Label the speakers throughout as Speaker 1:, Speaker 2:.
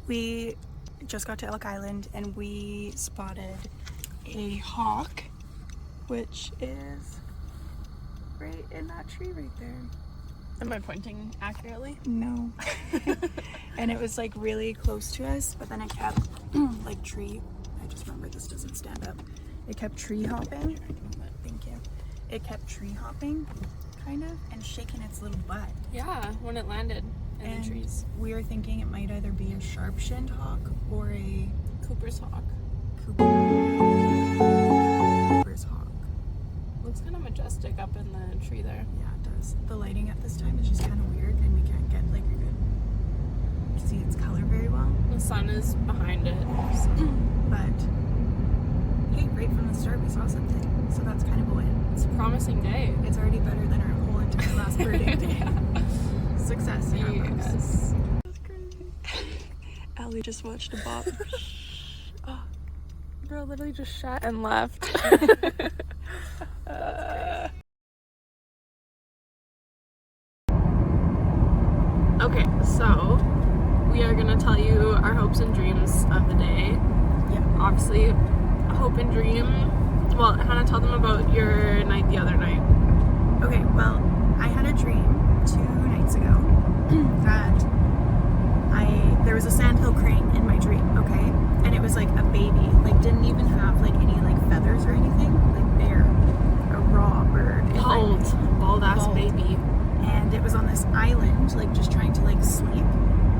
Speaker 1: We just got to Elk Island and we spotted a hawk, which is right in that tree right there.
Speaker 2: Am I pointing accurately?
Speaker 1: No. And it was like really close to us, but then it kept like I just remember this doesn't stand up. It kept tree hopping. Thank you. It kept tree hopping, kind of, and shaking its little butt.
Speaker 2: Yeah, when it landed in the trees.
Speaker 1: We were thinking it might either be a sharp-shinned hawk or a
Speaker 2: Cooper's hawk.
Speaker 1: Cooper's hawk.
Speaker 2: Looks kind of majestic up in the tree there.
Speaker 1: Yeah, it does. The lighting at this time is just kind of weird, and we can't get like a good see its color very well.
Speaker 2: The sun is behind it. So.
Speaker 1: But hey, right from the start we saw something, so that's kind of a win.
Speaker 2: It's a promising day.
Speaker 1: It's already better than our whole entire last birding day.
Speaker 2: Yeah.
Speaker 1: Success in our books.
Speaker 2: Yes.
Speaker 1: That's crazy. Allie just watched a bop.
Speaker 2: Oh, bro literally just shot and left. Okay, so we are gonna tell you our hopes and dreams of the day.
Speaker 1: Yeah.
Speaker 2: Obviously, a hope and dream. Well, Hannah, tell them about your night the other night.
Speaker 1: Okay, well, I had a dream 2 nights ago that there was a sandhill crane in my dream, okay? And it was like a baby, like didn't even have like any like feathers or anything, like bare, a raw bird.
Speaker 2: Bald ass baby.
Speaker 1: And it was on this island, like just trying to like sleep.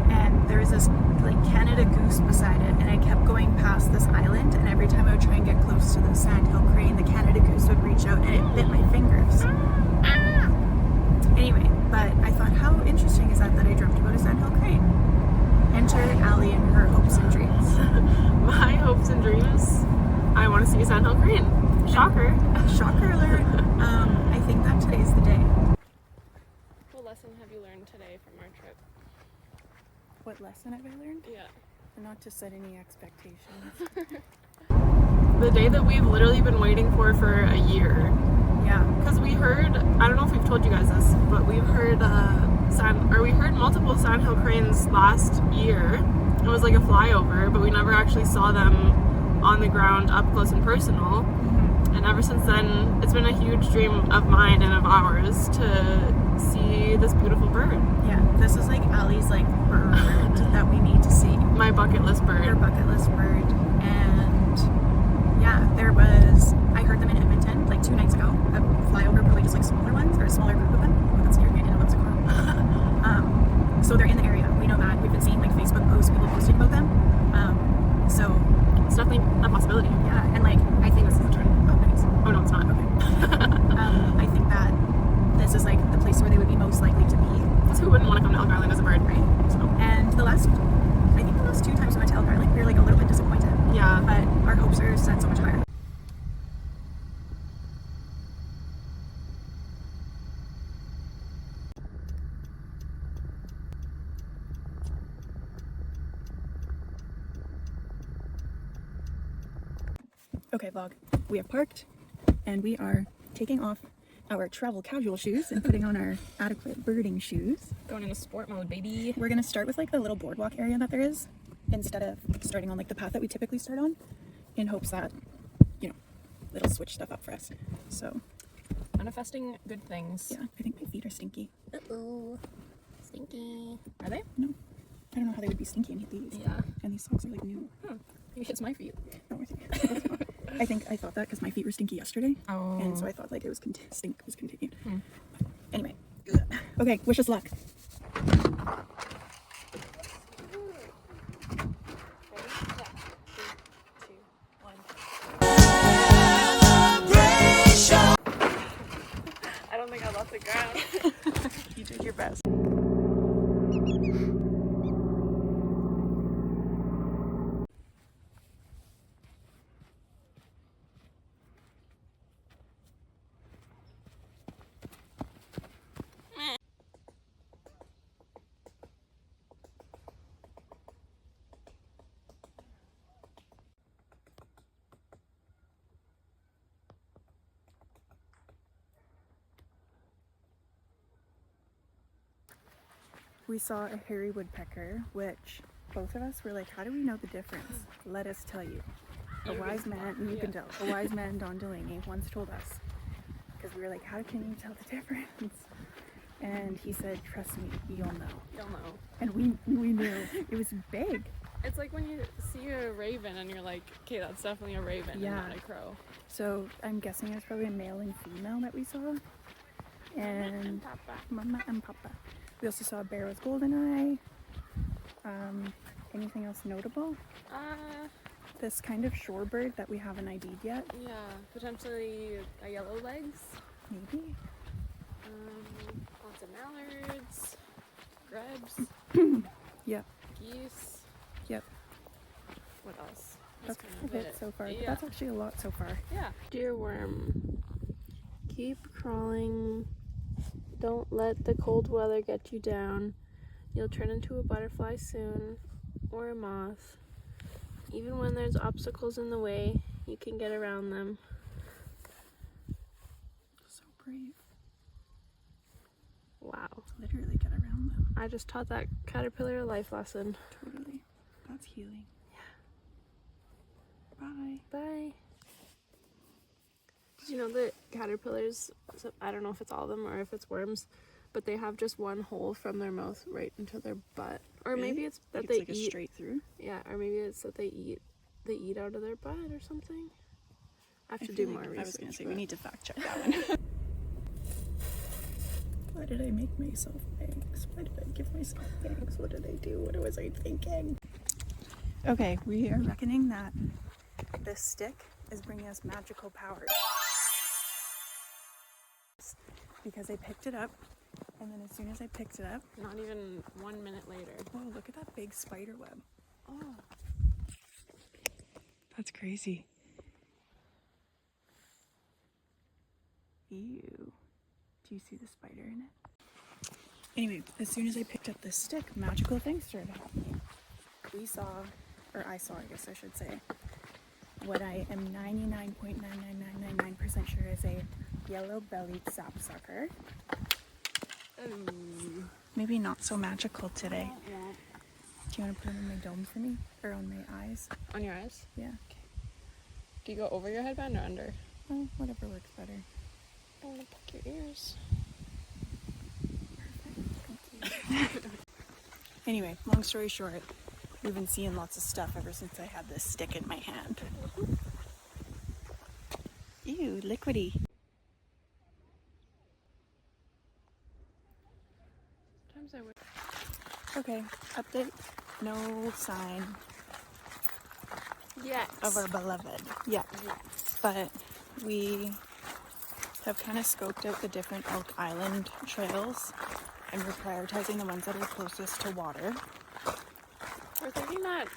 Speaker 1: And there was this like Canada goose beside it, and I kept going past this island, and every time I would try and get close to the sandhill crane, the Canada goose would reach out and it bit my fingers. Anyway, but I thought, how interesting is that I dreamt about a sandhill crane? Enter Allie and her hopes and dreams.
Speaker 2: My hopes and dreams, I want to see a sandhill crane. Shocker.
Speaker 1: Shocker alert. I think that today's the day.
Speaker 2: What lesson have you learned today from our trip?
Speaker 1: What lesson have I learned?
Speaker 2: Yeah.
Speaker 1: Not to set any expectations.
Speaker 2: The day that we've literally been waiting for a year.
Speaker 1: Yeah.
Speaker 2: Because we heard, I don't know if we've told you guys this, but we've heard we heard multiple sandhill cranes last year. It was like a flyover, but we never actually saw them on the ground up close and personal.
Speaker 1: Mm-hmm.
Speaker 2: And ever since then, it's been a huge dream of mine and of ours to see this beautiful bird.
Speaker 1: Yeah, this is like Allie's like bird that we need to see.
Speaker 2: My bucket list bird.
Speaker 1: Her bucket list bird. And yeah, I heard them in Edmonton like 2 nights ago. A flyover, probably just like smaller ones, or a smaller group of them. Oh, that scared me, I didn't know what was going on. So they're in the area. We know that. We've been seeing like Facebook posts, people posting about them. So
Speaker 2: it's definitely a possibility.
Speaker 1: Yeah, and like I think this is a turn. Oh, nice.
Speaker 2: Oh no, it's not.
Speaker 1: Okay. I think that this is like the place where they would be most likely to be.
Speaker 2: So who wouldn't want to come to Elk Island as a bird, right? So.
Speaker 1: And I think the last 2 times we went to Elk Island, we were like a little bit disappointed.
Speaker 2: Yeah.
Speaker 1: But our hopes are set so much higher. Okay, vlog. We have parked and we are taking off our travel casual shoes and putting on our adequate birding shoes.
Speaker 2: Going into sport mode, baby.
Speaker 1: We're gonna start with like the little boardwalk area that there is, instead of starting on like the path that we typically start on, in hopes that, you know, it'll switch stuff up for us. So
Speaker 2: Manifesting good things.
Speaker 1: yeah, I think my feet are stinky.
Speaker 2: Uh-oh. Stinky. Are they?
Speaker 1: No, I don't know how they would be stinky. I need these.
Speaker 2: Yeah.
Speaker 1: And these socks are like new.
Speaker 2: Maybe it's my feet.
Speaker 1: No, I think I thought that because my feet were stinky yesterday.
Speaker 2: Oh.
Speaker 1: And so I thought like it was stink was continued.
Speaker 2: Hmm.
Speaker 1: Anyway. Okay, wish us luck.
Speaker 2: I don't think I lost the ground.
Speaker 1: You did your best. We saw a hairy woodpecker, which both of us were like, how do we know the difference? Let us tell you. A wise man, you can tell. A wise man, Don Delaney, once told us. Because we were like, how can you tell the difference? And he said, trust me, you'll know.
Speaker 2: You'll know.
Speaker 1: And we knew. It was big.
Speaker 2: It's like when you see a raven and you're like, okay, that's definitely a raven and not a crow.
Speaker 1: So I'm guessing it's probably a male and female that we saw. And Mama and Papa. We also saw a Barrow's golden eye. Anything else notable? This kind of shorebird that we haven't ID'd yet.
Speaker 2: Yeah, potentially a yellow legs.
Speaker 1: Maybe.
Speaker 2: Lots of mallards, grebes.
Speaker 1: Yep.
Speaker 2: Geese.
Speaker 1: Yep.
Speaker 2: What else?
Speaker 1: That's kind of it so far.
Speaker 2: Yeah.
Speaker 1: But that's actually a lot so far.
Speaker 2: Yeah. Dear worm, keep crawling. Don't let the cold weather get you down. You'll turn into a butterfly soon, or a moth. Even when there's obstacles in the way, you can get around them.
Speaker 1: So brave.
Speaker 2: Wow.
Speaker 1: Literally get around them.
Speaker 2: I just taught that caterpillar a life lesson.
Speaker 1: Totally. That's healing. Yeah. Bye.
Speaker 2: Bye. Did you know that caterpillars, so I don't know if it's all of them or if it's worms, but they have just one hole from their mouth right into their butt. Or
Speaker 1: Really?
Speaker 2: maybe it's that
Speaker 1: Like
Speaker 2: they
Speaker 1: it's like
Speaker 2: eat.
Speaker 1: a straight through?
Speaker 2: Yeah, or maybe it's that they eat out of their butt or something. I have to do more research.
Speaker 1: I was going to say, we need to fact check that one. Why did I make myself thanks? Why did I give myself thanks? What did I do? What was I thinking? Okay, we are reckoning that this stick is bringing us magical powers. Because I picked it up, and then as soon as I picked it up,
Speaker 2: Not even 1 minute later.
Speaker 1: whoa, look at that big spider web.
Speaker 2: Oh.
Speaker 1: That's crazy. Ew. Do you see the spider in it? Anyway, as soon as I picked up this stick, magical things started happening. We saw, or I saw, I guess I should say, what I am 99.99999% sure is a yellow-bellied sapsucker.
Speaker 2: Ooh.
Speaker 1: Maybe not so magical today. Do you want to put them in my dome for me? Or on my eyes?
Speaker 2: On your eyes?
Speaker 1: Yeah.
Speaker 2: Do you go over your headband or under?
Speaker 1: Oh, whatever works better.
Speaker 2: I'm gonna poke your ears.
Speaker 1: Anyway, long story short, we've been seeing lots of stuff ever since I had this stick in my hand. Ew, liquidy.
Speaker 2: Sometimes I would.
Speaker 1: Okay, update. No sign
Speaker 2: Yes.
Speaker 1: of our beloved. Yeah. But we have kind of scoped out the different Elk Island trails, and we're prioritizing the ones that are closest to water.
Speaker 2: We're thinking that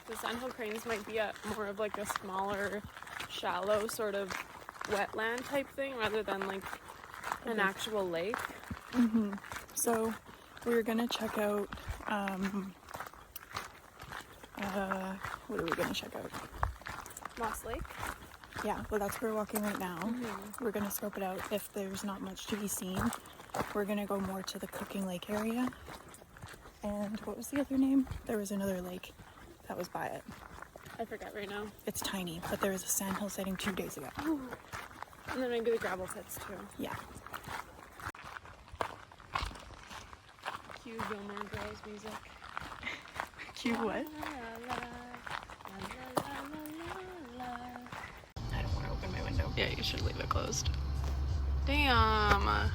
Speaker 2: the Sandhill Cranes might be at more of like a smaller, shallow sort of wetland type thing rather than like an actual lake.
Speaker 1: Mm-hmm. So we're gonna check out, what are we gonna check out?
Speaker 2: Moss Lake.
Speaker 1: Yeah, well that's where we're walking right now. We're gonna scope it out. If there's not much to be seen, we're gonna go more to the Cooking Lake area. And what was the other name? There was another lake that was by it.
Speaker 2: I forget right now.
Speaker 1: It's tiny, but there was a sandhill sighting 2 days ago.
Speaker 2: And then maybe the gravel pits too.
Speaker 1: Yeah.
Speaker 2: Cue Gilmore Girls music.
Speaker 1: Cute what? I don't want to open my window.
Speaker 2: Yeah, you should leave it closed. Damn.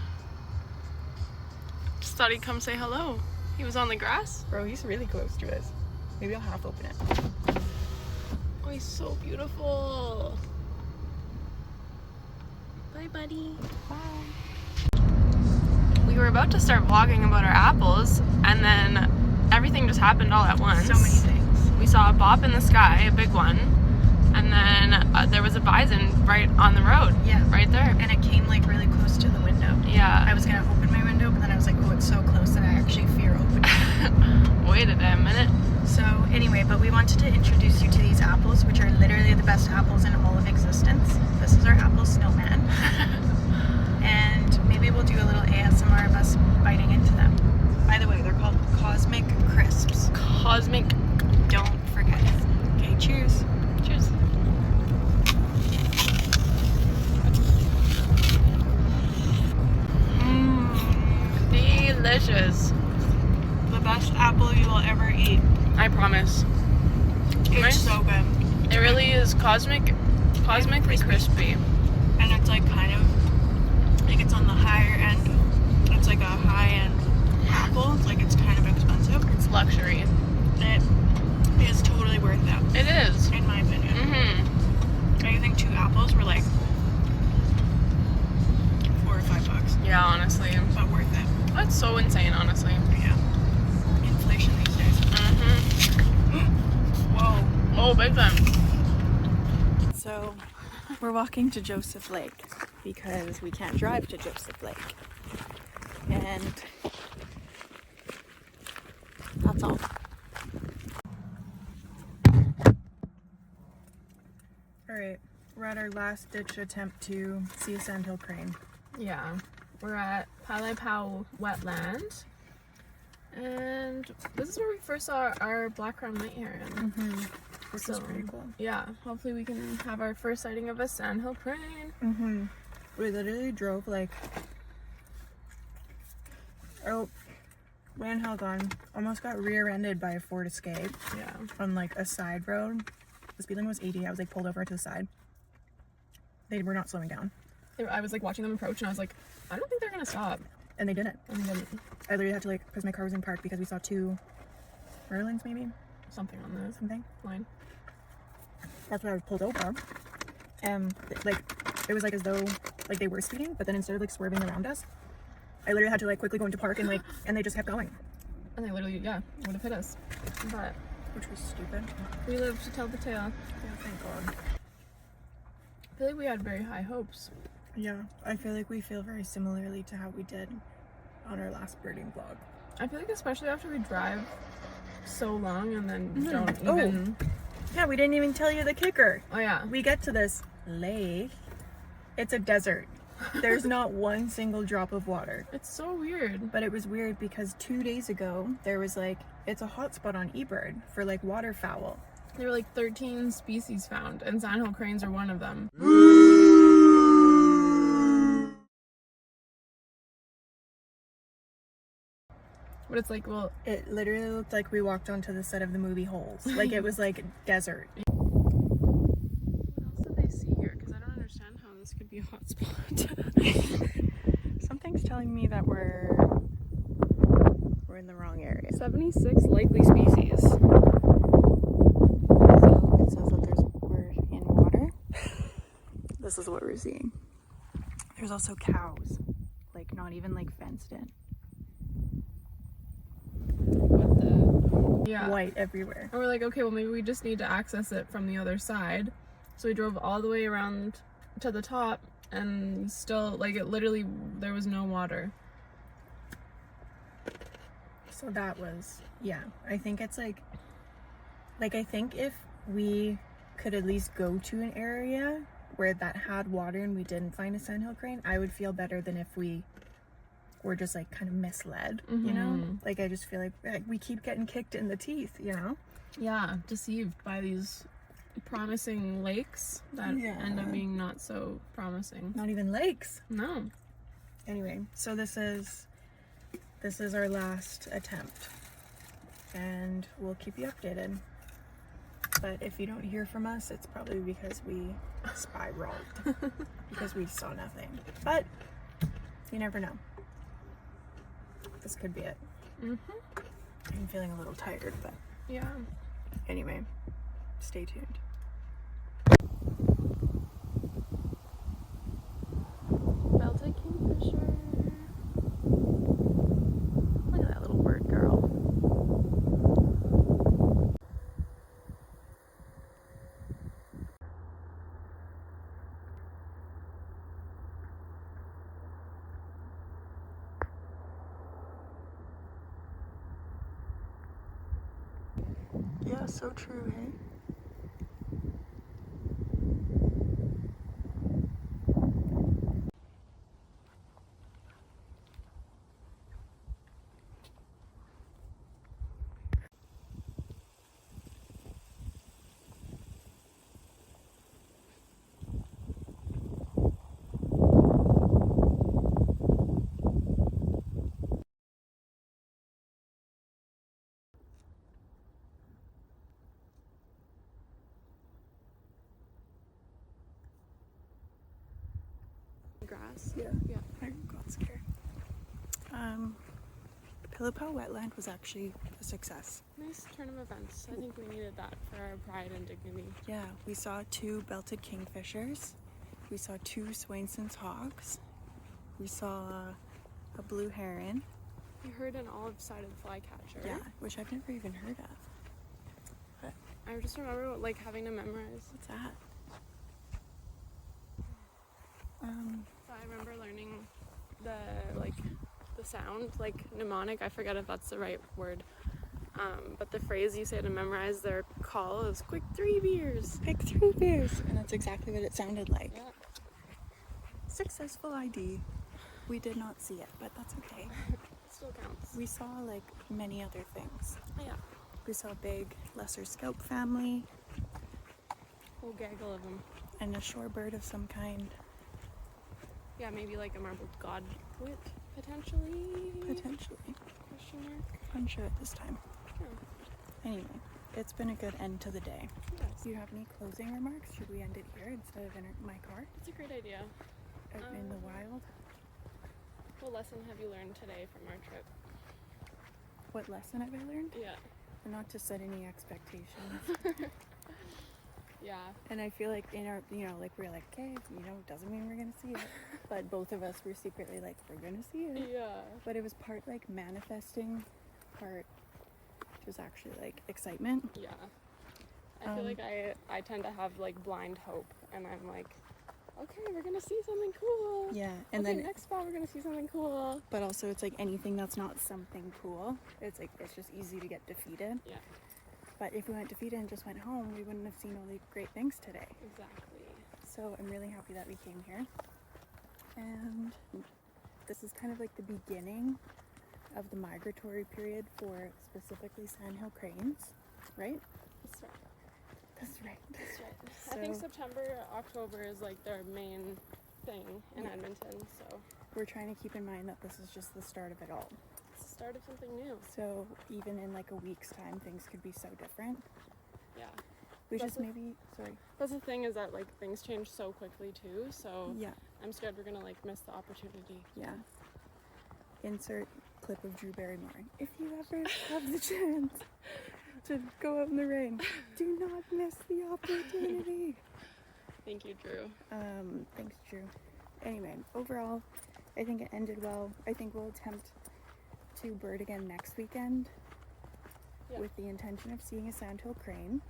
Speaker 2: Just thought he'd come say hello. He was on the grass.
Speaker 1: Bro, he's really close to us. Maybe I'll half open it.
Speaker 2: Oh, he's so beautiful. Bye, buddy.
Speaker 1: Bye.
Speaker 2: We were about to start vlogging about our apples, and then everything just happened all at once.
Speaker 1: So many things.
Speaker 2: We saw a bop in the sky, a big one, and then there was a bison right on the road.
Speaker 1: Yeah.
Speaker 2: Right there.
Speaker 1: And it came like really close to the window.
Speaker 2: Yeah.
Speaker 1: I was gonna open my window, but then I was like, oh, it's so close that I actually fear opening it.
Speaker 2: Wait a damn minute.
Speaker 1: So anyway, but we wanted to introduce you to these apples, which are literally the best apples in all of existence. This is our apple snowman. And maybe we'll do a little ASMR of us biting into them. By the way, they're called Cosmic Crisps.
Speaker 2: cosmic.
Speaker 1: Don't forget it. Okay, cheers.
Speaker 2: Cheers. Delicious.
Speaker 1: The best apple you will ever eat.
Speaker 2: I promise.
Speaker 1: It's
Speaker 2: Right?
Speaker 1: so good.
Speaker 2: It really is cosmically crispy.
Speaker 1: And it's like kind of, like it's on the higher end. It's like a high-end apple. It's like it's kind of expensive.
Speaker 2: It's luxury.
Speaker 1: It is totally worth it,
Speaker 2: It is.
Speaker 1: in my opinion.
Speaker 2: Mm-hmm.
Speaker 1: I think 2 apples were like $4 or $5,
Speaker 2: Yeah, honestly.
Speaker 1: but worth it.
Speaker 2: That's so insane, honestly.
Speaker 1: Yeah. Inflation these days.
Speaker 2: Mm-hmm.
Speaker 1: Whoa.
Speaker 2: Oh, big time.
Speaker 1: So, we're walking to Joseph Lake because we can't drive to Joseph Lake. And that's all. Alright, we're at our last ditch attempt to see a sandhill crane.
Speaker 2: Yeah. We're at Palepau Wetland. And this is where we first saw our black crown night heron.
Speaker 1: This is pretty cool.
Speaker 2: Yeah, hopefully we can have our first sighting of a sandhill crane.
Speaker 1: We literally drove like, Van held on, almost got rear-ended by a Ford Escape
Speaker 2: Yeah.
Speaker 1: on like a side road. The speed limit was 80. I was like pulled over to the side. They were not slowing down,
Speaker 2: I was like watching them approach and I was like, I don't think they're gonna stop.
Speaker 1: and they didn't.
Speaker 2: And then
Speaker 1: I literally had to like, because my car was in park, because we saw 2 Merlins maybe,
Speaker 2: something on the
Speaker 1: something.
Speaker 2: line.
Speaker 1: That's why I was pulled over. And like, it was like as though like they were speeding, but then instead of like swerving around us, I literally had to like quickly go into park and like, and they just kept going,
Speaker 2: And they literally, yeah, would have hit us. But
Speaker 1: which was stupid.
Speaker 2: we lived to tell the tale.
Speaker 1: Yeah, thank God.
Speaker 2: I feel like we had very high hopes.
Speaker 1: Yeah, I feel like we feel very similarly to how we did on our last birding vlog.
Speaker 2: I feel like especially after we drive so long and then
Speaker 1: Mhm.
Speaker 2: don't
Speaker 1: Oh.
Speaker 2: even...
Speaker 1: Yeah, we didn't even tell you the kicker.
Speaker 2: Oh yeah.
Speaker 1: We get to this lake. It's a desert. There's not one single drop of water.
Speaker 2: It's so weird.
Speaker 1: But it was weird because 2 days ago, there was like, it's a hotspot on eBird for like waterfowl.
Speaker 2: There were like 13 species found, and sandhill cranes are one of them. But it's like, well,
Speaker 1: It literally looked like we walked onto the set of the movie Holes. Like it was like desert.
Speaker 2: what else did they see here? Because I don't understand how this could be a hot spot.
Speaker 1: Something's telling me that we're in the wrong area.
Speaker 2: 76 likely species.
Speaker 1: So it says that we're in water. This is what we're seeing. There's also cows, like not even like fenced in.
Speaker 2: What the? Yeah.
Speaker 1: White everywhere.
Speaker 2: And we're like, okay, well maybe we just need to access it from the other side. So we drove all the way around to the top and still, like, it literally, there was no water.
Speaker 1: So that was, yeah, I think it's like I think if we could at least go to an area where that had water and we didn't find a sandhill crane, I would feel better than if we were just like kind of misled, you know? Like I just feel like we keep getting kicked in the teeth, you know?
Speaker 2: Yeah, deceived by these promising lakes that end up being not so promising.
Speaker 1: Not even lakes.
Speaker 2: No.
Speaker 1: Anyway, so this is our last attempt and we'll keep you updated. But if you don't hear from us, it's probably because we spiraled because we saw nothing. But you never know. This could be it. I'm feeling a little tired, but
Speaker 2: Yeah.
Speaker 1: anyway, stay tuned.
Speaker 2: Belted kingfisher.
Speaker 1: Look at that little bird girl. Yeah, so true, hey?
Speaker 2: grass.
Speaker 1: Yeah.
Speaker 2: Yeah.
Speaker 1: I got scared. Pillipow Wetland was actually a success.
Speaker 2: Nice turn of events. I think we needed that for our pride and dignity.
Speaker 1: Yeah, we saw 2 belted kingfishers. We saw 2 Swainson's hogs. We saw a blue heron.
Speaker 2: We heard an olive-sided flycatcher.
Speaker 1: Yeah, which I've never even heard of. But
Speaker 2: I just remember like having to memorize.
Speaker 1: what's that?
Speaker 2: So I remember learning the sound, like mnemonic. I forget if that's the right word. But the phrase you say to memorize their call is "quick 3 beers."
Speaker 1: Pick 3 beers. And that's exactly what it sounded like.
Speaker 2: Yeah.
Speaker 1: Successful ID. We did not see it, but that's okay.
Speaker 2: Still counts.
Speaker 1: We saw like many other things.
Speaker 2: Yeah.
Speaker 1: We saw a big lesser scaup family
Speaker 2: Whole gaggle of them.
Speaker 1: and a shorebird of some kind.
Speaker 2: Yeah, maybe like a marbled godwit, potentially.
Speaker 1: Potentially.
Speaker 2: Question mark.
Speaker 1: Unsure at this time.
Speaker 2: Yeah.
Speaker 1: Anyway, it's been a good end to the day.
Speaker 2: Yes.
Speaker 1: Do you have any closing remarks? Should we end it here instead of in my car
Speaker 2: It's a great idea.
Speaker 1: out in the
Speaker 2: Um,
Speaker 1: wild?
Speaker 2: What lesson have you learned today from our trip?
Speaker 1: What lesson have I learned?
Speaker 2: Yeah.
Speaker 1: Not to set any expectations.
Speaker 2: Yeah.
Speaker 1: And I feel like in our, like we're like, okay, doesn't mean we're gonna see it. But both of us were secretly like, we're gonna see it.
Speaker 2: Yeah.
Speaker 1: But it was part like manifesting, part just actually like excitement.
Speaker 2: Yeah. I feel like I tend to have like blind hope, and I'm like, okay, we're gonna see something cool.
Speaker 1: Yeah, and
Speaker 2: Okay,
Speaker 1: then
Speaker 2: next spot we're gonna see something cool.
Speaker 1: but also it's like anything that's not something cool, it's just easy to get defeated.
Speaker 2: Yeah.
Speaker 1: But if we went defeated and just went home, we wouldn't have seen all the great things today.
Speaker 2: Exactly.
Speaker 1: So I'm really happy that we came here. And this is kind of like the beginning of the migratory period for specifically sandhill cranes, right?
Speaker 2: That's right.
Speaker 1: That's right.
Speaker 2: That's right. I think
Speaker 1: So-
Speaker 2: September, October is like their main thing in Edmonton. So
Speaker 1: We're trying to keep in mind that this is just the start of it all.
Speaker 2: it's the start of something new.
Speaker 1: So even in like a week's time, things could be so different.
Speaker 2: Yeah.
Speaker 1: We
Speaker 2: That's
Speaker 1: just maybe, sorry.
Speaker 2: That's the thing, is that like things change so quickly too. So
Speaker 1: Yeah,
Speaker 2: I'm scared we're gonna like miss the opportunity.
Speaker 1: yeah. Insert clip of Drew Barrymore. If you ever have the chance to go out in the rain, do not miss the opportunity.
Speaker 2: Thank you, Drew.
Speaker 1: Thanks, Drew. Anyway, overall, I think it ended well. I think we'll attempt to bird again next weekend
Speaker 2: Yeah.
Speaker 1: with the intention of seeing a sandhill crane,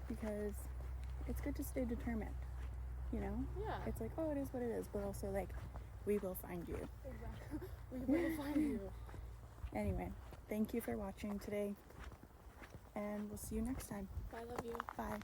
Speaker 1: because it's good to stay determined,
Speaker 2: Yeah.
Speaker 1: It's like, oh, it is what it is, but also like, we will find you.
Speaker 2: Exactly. We will find you.
Speaker 1: Anyway, thank you for watching today, and we'll see you next time.
Speaker 2: I love you.
Speaker 1: Bye.